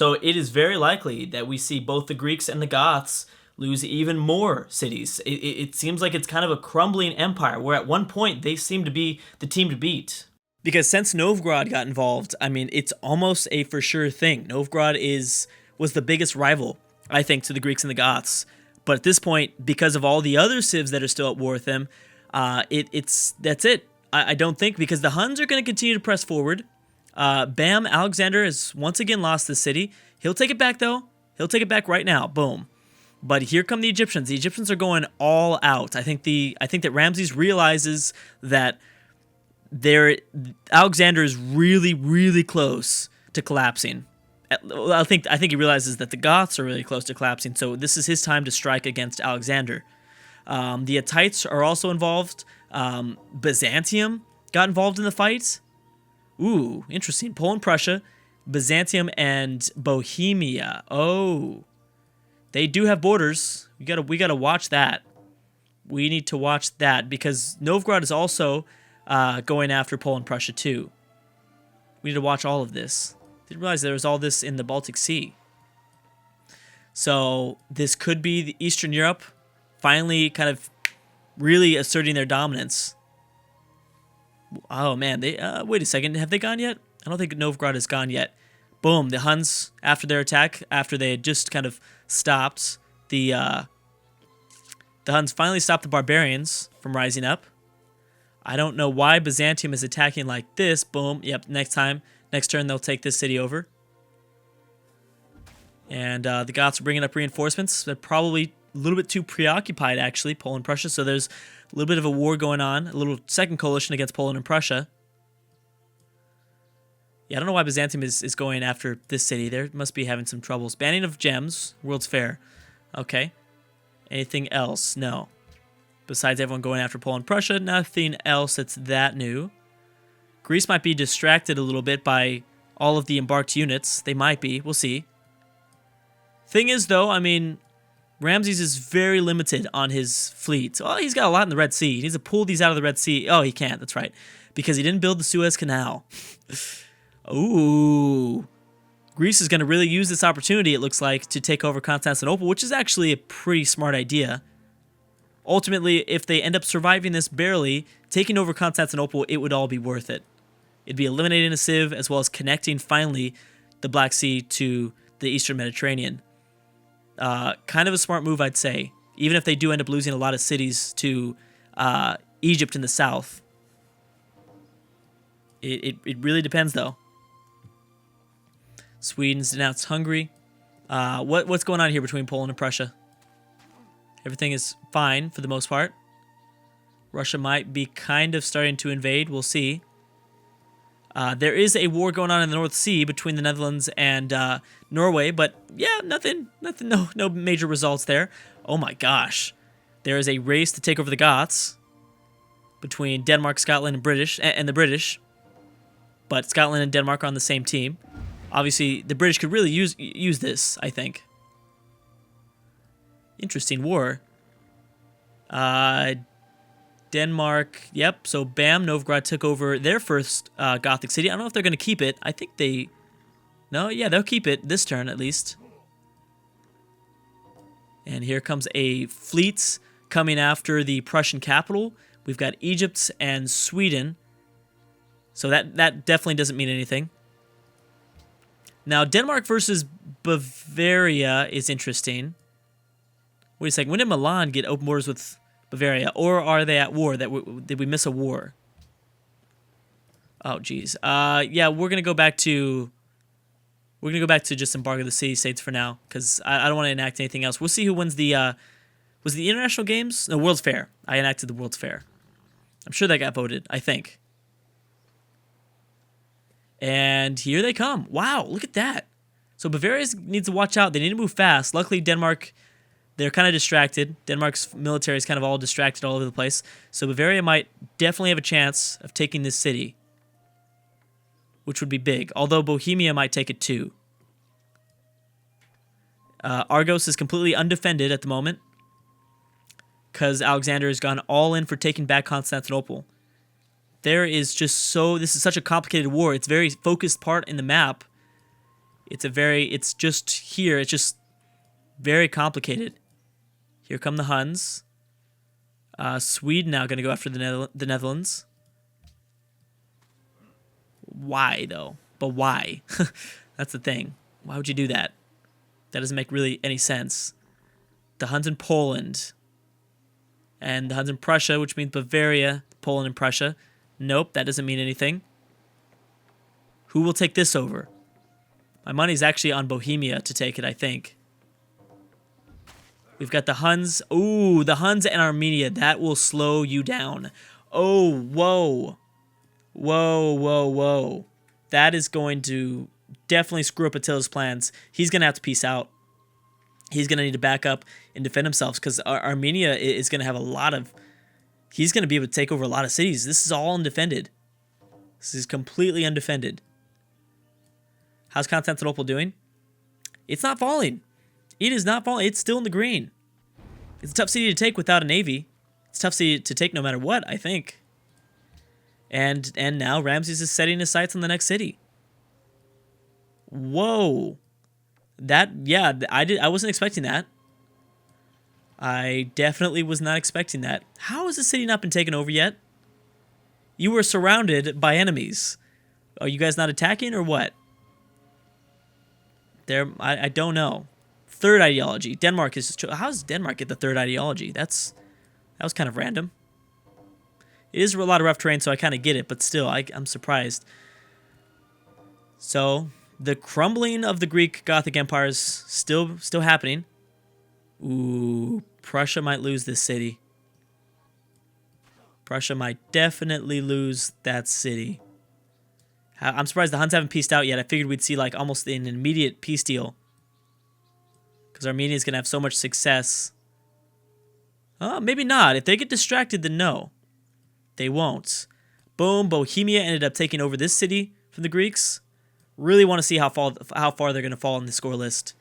So it is very likely that we see both the Greeks and the Goths lose even more cities. It seems like it's kind of a crumbling empire, where at one point they seem to be the team to beat. Because since Novgorod got involved, I mean, it's almost a for sure thing. Novgorod was the biggest rival, I think, to the Greeks and the Goths. But at this point, because of all the other civs that are still at war with them, that's it. I don't think, because the Huns are going to continue to press forward. Bam, Alexander has once again lost the city. He'll take it back, though. He'll take it back right now. Boom. But here come the Egyptians. The Egyptians are going all out. I think that Ramses realizes that Alexander is really, really close to collapsing. I think he realizes that the Goths are really close to collapsing, so this is his time to strike against Alexander. The Hittites are also involved. Byzantium got involved in the fight. Ooh, interesting. Poland, Prussia, Byzantium, and Bohemia. Oh, they do have borders. We gotta watch that. We need to watch that, because Novgorod is also going after Poland, Prussia too. We need to watch all of this. Didn't realize there was all this in the Baltic Sea. So this could be the Eastern Europe finally kind of really asserting their dominance. Oh man, they wait a second, have they gone yet? I don't think Novgorod has gone yet. Boom, the Huns, after their attack, after they had just kind of stopped the Huns finally stopped the barbarians from rising up. I don't know why Byzantium is attacking like this. Boom, yep, next turn they'll take this city over. And the Goths are bringing up reinforcements. They're probably a little bit too preoccupied, actually, Poland, Prussia. So there's a little bit of a war going on, a little second coalition against Poland and Prussia. Yeah, I don't know why Byzantium is going after this city. They must be having some troubles. Banning of gems, World's Fair. Okay. Anything else? No. Besides everyone going after Poland and Prussia, nothing else that's that new. Greece might be distracted a little bit by all of the embarked units. They might be. We'll see. Thing is, though, I mean, Ramses is very limited on his fleet. Oh, he's got a lot in the Red Sea. He needs to pull these out of the Red Sea. Oh, he can't. That's right. Because he didn't build the Suez Canal. Ooh. Greece is going to really use this opportunity, it looks like, to take over Constantinople, which is actually a pretty smart idea. Ultimately, if they end up surviving this barely, taking over Constantinople, it would all be worth it. It'd be eliminating a civ, as well as connecting, finally, the Black Sea to the Eastern Mediterranean. Kind of a smart move, I'd say. Even if they do end up losing a lot of cities to Egypt in the south. It really depends, though. Sweden's denounced Hungary. What's going on here between Poland and Prussia? Everything is fine for the most part. Russia might be kind of starting to invade. We'll see. There is a war going on in the North Sea between the Netherlands and Norway, but yeah, nothing, no major results there. Oh my gosh. There is a race to take over the Goths between Denmark, Scotland, and the British. But Scotland and Denmark are on the same team. Obviously, the British could really use this, I think. Interesting war. Denmark, yep, so bam, Novgorod took over their first Gothic city. I don't know if they're going to keep it. I think no, yeah, they'll keep it this turn at least. And here comes a fleet coming after the Prussian capital. We've got Egypt and Sweden. So that definitely doesn't mean anything. Now, Denmark versus Bavaria is interesting. Wait a second. When did Milan get open borders with Bavaria? Or are they at war? Did we miss a war? Oh, geez. Yeah, we're going to go back to just embargo the city-states for now, because I don't want to enact anything else. We'll see who wins the... was it the International Games? No, World's Fair. I enacted the World's Fair. I'm sure that got voted, I think. And here they come. Wow, look at that. So Bavaria needs to watch out. They need to move fast. Luckily, Denmark, they're kind of distracted. Denmark's military is kind of all distracted all over the place. So Bavaria might definitely have a chance of taking this city, which would be big. Although Bohemia might take it too. Argos is completely undefended at the moment because Alexander has gone all in for taking back Constantinople. This is such a complicated war. It's a very focused part in the map. It's just here. It's just very complicated. Here come the Huns. Sweden now going to go after the Netherlands. Why, though? But why? That's the thing. Why would you do that? That doesn't make really any sense. The Huns in Poland. And the Huns in Prussia, which means Bavaria, Poland, and Prussia. Nope, that doesn't mean anything. Who will take this over? My money's actually on Bohemia to take it, I think. We've got the Huns. Ooh, the Huns and Armenia. That will slow you down. Oh, whoa. Whoa, whoa, whoa. That is going to definitely screw up Attila's plans. He's going to have to peace out. He's going to need to back up and defend himself because Armenia is going to have a lot of... He's going to be able to take over a lot of cities. This is all undefended. This is completely undefended. How's Constantinople doing? It's not falling. It is not falling. It's still in the green. It's a tough city to take without a navy. It's a tough city to take no matter what, I think. And now Ramses is setting his sights on the next city. Whoa. I wasn't expecting that. I definitely was not expecting that. How has the city not been taken over yet? You were surrounded by enemies. Are you guys not attacking or what? I don't know. Third ideology. Denmark is... How does Denmark get the third ideology? That was kind of random. It is a lot of rough terrain, so I kind of get it, but still, I'm surprised. So, the crumbling of the Greek Gothic Empire is still happening. Ooh, Prussia might lose this city. Prussia might definitely lose that city. I'm surprised the Huns haven't peaced out yet. I figured we'd see like almost an immediate peace deal. Because Armenia is going to have so much success. Maybe not. If they get distracted, then no. They won't. Boom, Bohemia ended up taking over this city from the Greeks. Really want to see how far they're going to fall on the score list.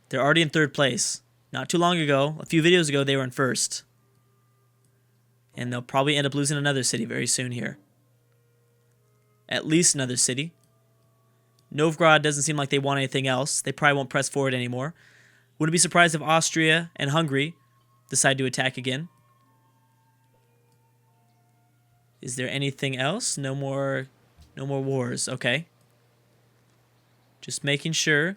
They're already in third place. Not too long ago, a few videos ago, they were in first. And they'll probably end up losing another city very soon here. At least another city. Novgorod doesn't seem like they want anything else. They probably won't press forward anymore. Wouldn't be surprised if Austria and Hungary decide to attack again. Is there anything else? No more wars. Okay. Just making sure.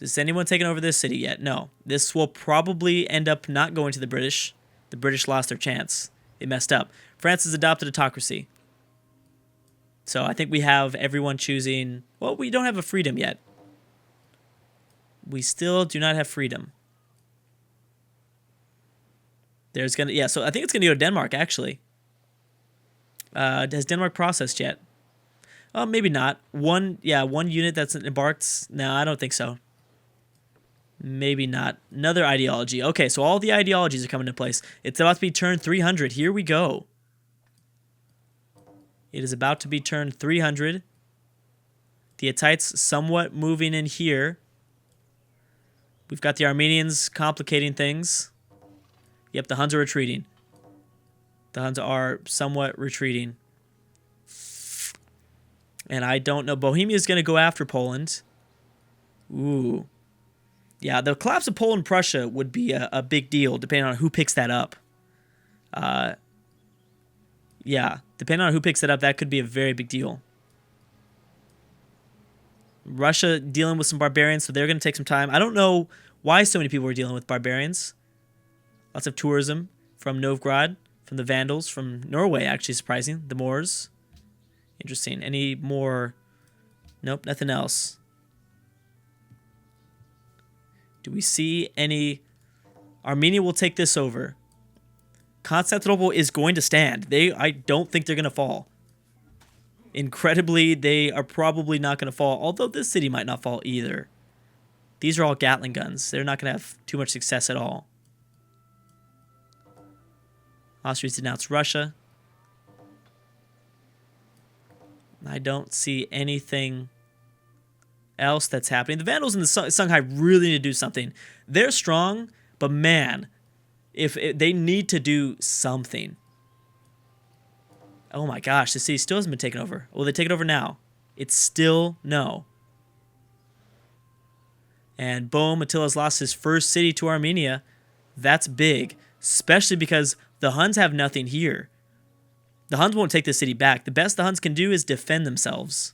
Is anyone taking over this city yet? No. This will probably end up not going to the British. The British lost their chance. They messed up. France has adopted autocracy. So I think we have everyone choosing... Well, we don't have a freedom yet. We still do not have freedom. There's gonna... Yeah, so I think it's going to go to Denmark, actually. Has Denmark processed yet? Oh, maybe not. One unit that's embarked. No, I don't think so. Maybe not. Another ideology. Okay, so all the ideologies are coming into place. It's about to be turned 300. Here we go. It is about to be turned 300. The Hittites somewhat moving in here. We've got the Armenians complicating things. Yep, the Huns are retreating. The Huns are somewhat retreating. And I don't know. Bohemia is going to go after Poland. Ooh. Yeah, the collapse of Poland and Prussia would be a big deal, depending on who picks that up. Yeah, depending on who picks it up, that could be a very big deal. Russia dealing with some barbarians, so they're going to take some time. I don't know why so many people are dealing with barbarians. Lots of tourism from Novgorod, from the Vandals, from Norway, actually surprising. The Moors. Interesting. Any more? Nope, nothing else. Do we see any? Armenia will take this over. Constantinople is going to stand. I don't think they're going to fall. Incredibly, they are probably not going to fall, although this city might not fall either. These are all Gatling guns. They're not going to have too much success at all. Austria's denounced Russia. I don't see anything else that's happening. The Vandals and the Songhai really need to do something. They're strong, but man, if they need to do something. Oh my gosh, the city still hasn't been taken over. Will they take it over now? It's still no. And boom, Attila's lost his first city to Armenia. That's big, especially because the Huns have nothing here. The Huns won't take this city back. The best the Huns can do is defend themselves.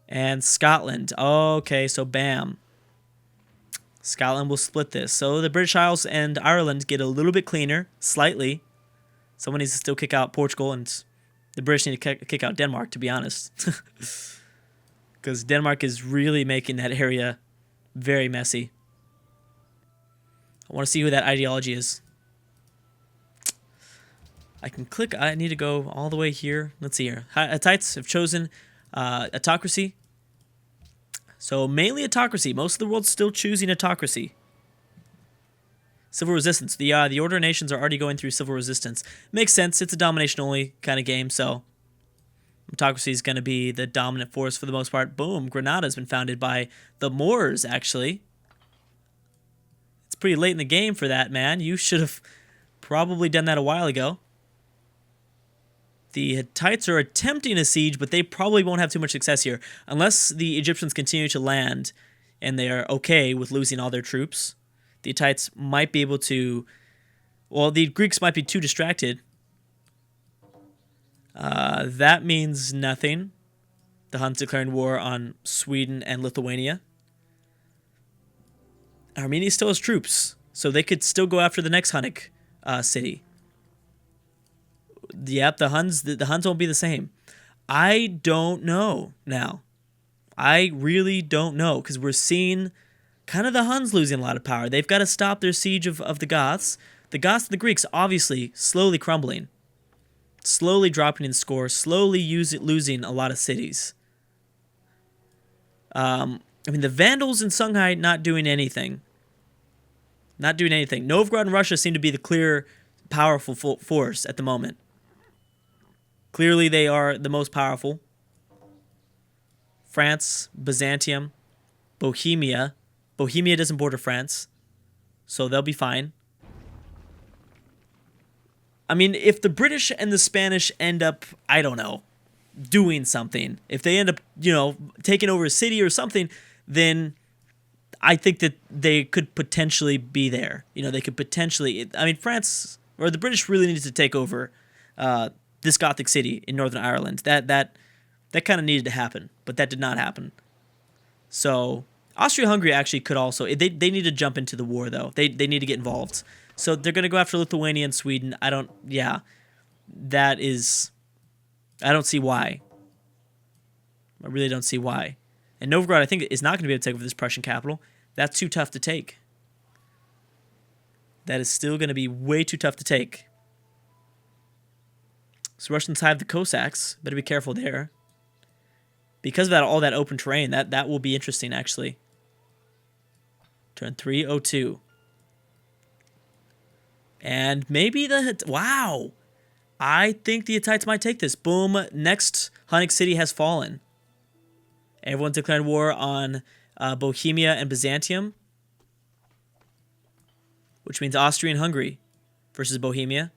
And Scotland. Okay, so bam. Scotland will split this. So the British Isles and Ireland get a little bit cleaner, slightly. Someone needs to still kick out Portugal, and the British need to kick out Denmark, to be honest. Because Denmark is really making that area very messy. I want to see who that ideology is. I can click. I need to go all the way here. Let's see here. Hittites have chosen autocracy. So mainly autocracy. Most of the world's still choosing autocracy. Civil resistance. The Order of Nations are already going through civil resistance. Makes sense. It's a domination-only kind of game, so autocracy is going to be the dominant force for the most part. Boom. Granada has been founded by the Moors, actually. It's pretty late in the game for that, man. You should have probably done that a while ago. The Hittites are attempting a siege, but they probably won't have too much success here. Unless the Egyptians continue to land and they are okay with losing all their troops. The Hittites might be able to... Well, the Greeks might be too distracted. That means nothing. The Huns declaring war on Sweden and Lithuania. Armenia still has troops, so they could still go after the next Hunnic city. Yep, the Huns won't be the same. I don't know now. I really don't know, because we're seeing kind of the Huns losing a lot of power. They've got to stop their siege of the Goths. The Goths and the Greeks, obviously, slowly crumbling. Slowly dropping in score, slowly losing a lot of cities. I mean, the Vandals and Songhai not doing anything. Not doing anything. Novgorod and Russia seem to be the clear, powerful force at the moment. Clearly, they are the most powerful. France, Byzantium, Bohemia. Bohemia doesn't border France, so they'll be fine. I mean, if the British and the Spanish end up, I don't know, doing something, if they end up, taking over a city or something, then I think that they could potentially be there. They could potentially, I mean, France, or the British really needed to take over this Gothic city in Northern Ireland. That kind of needed to happen, but that did not happen. So Austria Hungary actually could also, they need to jump into the war, though. They need to get involved. So they're going to go after Lithuania and Sweden. I don't see why. I really don't see why. And Novgorod, I think, is not going to be able to take over this Prussian capital. That's too tough to take. That is still going to be way too tough to take. So Russians have the Cossacks. Better be careful there. Because of that, all that open terrain, that will be interesting, actually. Turn 302. And maybe wow! I think the Hittites might take this. Boom, next Hunnic city has fallen. Everyone's declared war on Bohemia and Byzantium, which means Austria and Hungary versus Bohemia.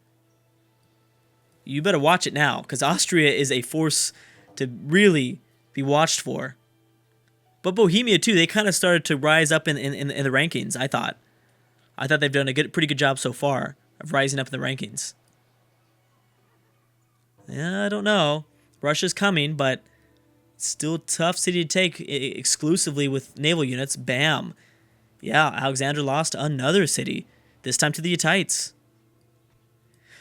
You better watch it now, because Austria is a force to really be watched for. But Bohemia, too, they kind of started to rise up in the rankings, I thought. I thought they've done a pretty good job so far of rising up in the rankings. Yeah, I don't know. Russia's coming, but still a tough city to take exclusively with naval units. Bam. Yeah, Alexander lost another city, this time to the Hittites.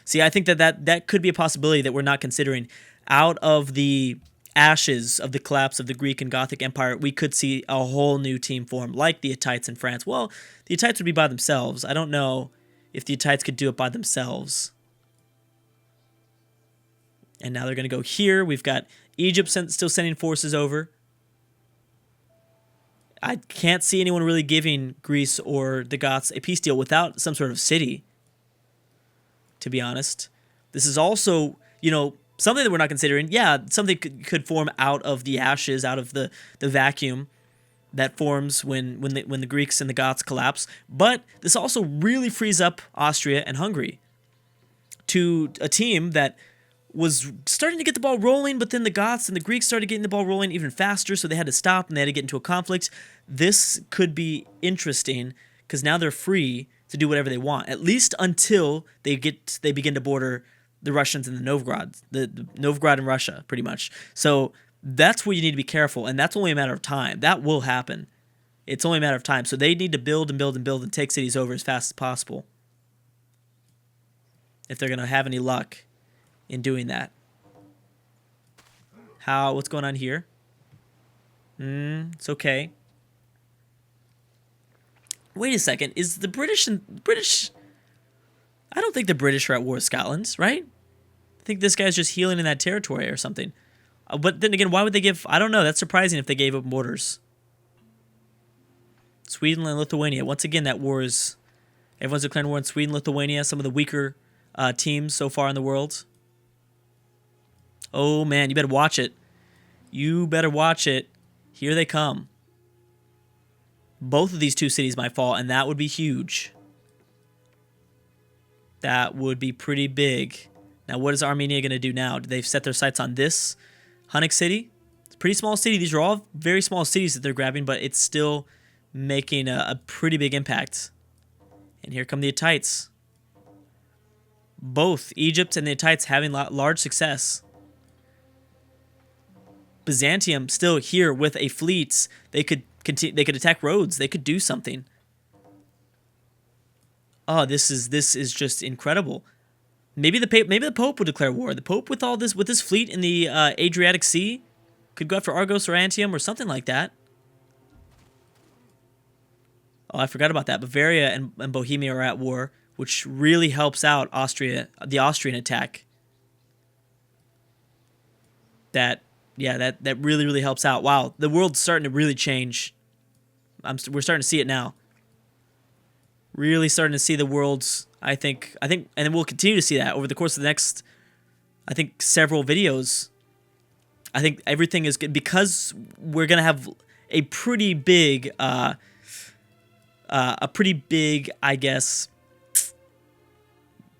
See, I think that could be a possibility that we're not considering. Out of the ashes of the collapse of the Greek and Gothic Empire, we could see a whole new team form, like the Hittites in France. Well, the Hittites would be by themselves. I don't know if the Hittites could do it by themselves. And now they're going to go here. We've got Egypt still sending forces over. I can't see anyone really giving Greece or the Goths a peace deal without some sort of city, to be honest. This is also, something that we're not considering. Yeah, something could form out of the ashes, out of the vacuum that forms when the Greeks and the Goths collapse. But this also really frees up Austria and Hungary to a team that was starting to get the ball rolling, but then the Goths and the Greeks started getting the ball rolling even faster, so they had to stop and they had to get into a conflict. This could be interesting because now they're free to do whatever they want, at least until they begin to border the Russians and the Novgorod and Russia, pretty much. So that's where you need to be careful, and that's only a matter of time. That will happen. It's only a matter of time. So they need to build and build and build and take cities over as fast as possible if they're going to have any luck in doing that. What's going on here? It's okay. Wait a second. Is the British I don't think the British are at war with Scotland, right? I think this guy's just healing in that territory or something. But then again, why would they give... I don't know. That's surprising if they gave up borders. Sweden and Lithuania. Once again, that war is... Everyone's declaring war in Sweden, Lithuania, some of the weaker teams so far in the world. Oh, man, you better watch it. You better watch it. Here they come. Both of these two cities might fall, and that would be huge. That would be pretty big. Now, what is Armenia going to do now? Do they set their sights on this Hunnic city? It's a pretty small city. These are all very small cities that they're grabbing, but it's still making a pretty big impact. And here come the Hittites. Both Egypt and the Hittites having large success. Byzantium still here with a fleet. They could continue. They could attack roads. They could do something. Oh, this is just incredible. Maybe the Pope would declare war. The Pope with this fleet in the Adriatic Sea could go after Argos or Antium or something like that. Oh, I forgot about that. Bavaria and Bohemia are at war, which really helps out the Austrian attack. That really, really helps out. Wow, the world's starting to really change. We're starting to see it now. Really starting to see the world's, I think, and then we'll continue to see that over the course of the next, I think, several videos. I think everything is good because we're gonna have a pretty big, I guess,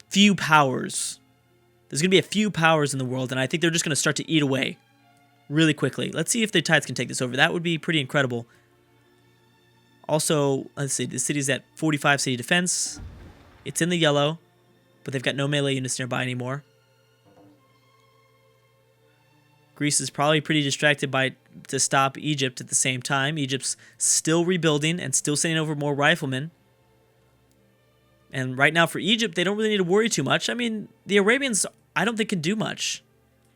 few powers. There's gonna be a few powers in the world, and I think they're just gonna start to eat away really quickly. Let's see if the Hittites can take this over. That would be pretty incredible. Also, let's see, the city's at 45 city defense. It's in the yellow, but they've got no melee units nearby anymore. Greece is probably pretty distracted to stop Egypt at the same time. Egypt's still rebuilding and still sending over more riflemen. And right now for Egypt, they don't really need to worry too much. I mean, the Arabians, I don't think can do much.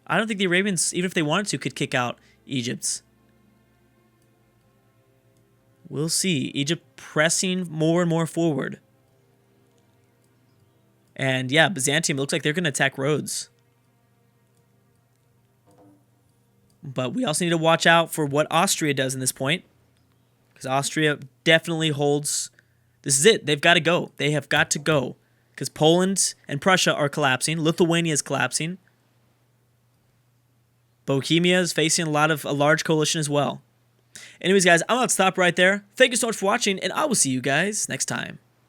I don't think the Arabians, even if they wanted to, could kick out Egypt. We'll see. Egypt pressing more and more forward. And yeah, Byzantium, it looks like they're going to attack Rhodes. But we also need to watch out for what Austria does in this point. Because Austria definitely holds... This is it. They've got to go. They have got to go. Because Poland and Prussia are collapsing. Lithuania is collapsing. Bohemia is facing a large coalition as well. Anyways, guys, I'm going to stop right there. Thank you so much for watching, and I will see you guys next time.